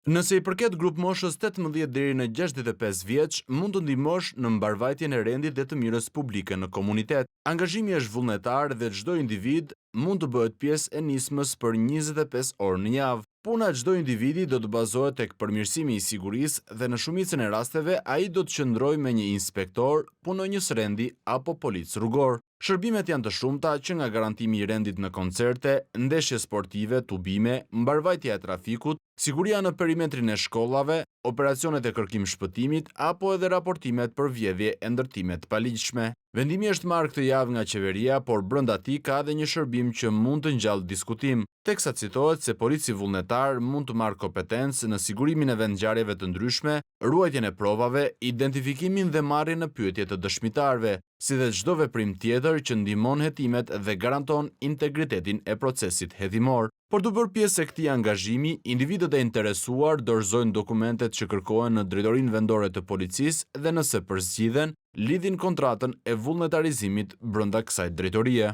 Nëse i përket grup moshës 18 deri në 65 vjeç, mund të ndihmosh në mbarvajtjen e rendit dhe të mirës publike në komunitet. Angazhimi është vullnetar dhe çdo individ mund të bëhet pjesë e nismës për 25 orë në javë. Puna e çdo individi do të bazohet tek përmirësimi i sigurisë dhe në shumicën e rasteve ai do të qëndrojë me një inspektor, punonjës rendi apo policë rrugor. Shërbimet janë të shumta që nga garantimi i rendit në koncerte, ndeshje sportive, tubime, mbarvajtja e trafikut, siguria në perimetrin e shkollave, operacionet e kërkim shpëtimit apo edhe raportimet për vjedhje e ndërtime të paligjshme. Vendimi është marrë këtë javë nga qeveria, por brenda tij ka edhe një shërbim që mund të ngjallë diskutim, teksa citohet se polici vullnetar mund të marrë kompetencë në sigurimin e vendngjarjeve të ndryshme, ruajtjen e provave, identifikimin dhe marrjen në pyetje të dëshmitarëve, si dhe çdo veprim tjetër që ndihmon hetimet dhe garanton integritetin e procesit hetimor. Por të bërë pjesë e këtij angazhimi, individët e interesuar dorëzojnë dokumentet që kërkohen në drejtorinë vendore të policisë dhe nëse përzgjidhen, lidhin kontratën e vullnetarizimit brenda kësaj drejtorie.